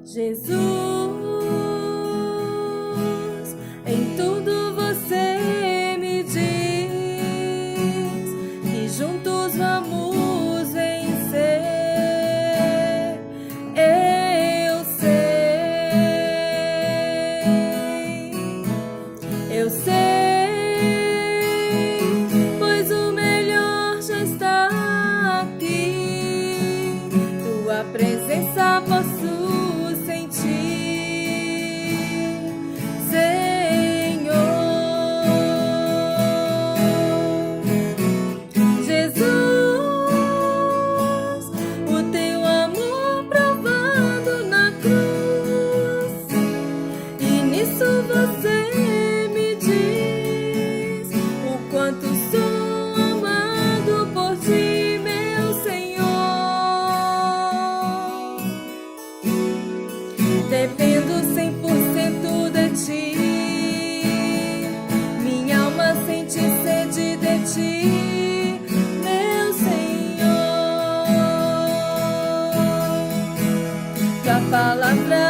Jesus, em tudo você me diz que juntos vamos vencer. Eu sei, pois o melhor já está aqui. Tua presença posso sentir, Senhor. Jesus, o teu amor provado na cruz, e nisso você me diz o quanto sou amado por ti, meu Senhor. Dependo 100% de ti, minha alma sente sede de ti, meu Senhor. Tua palavra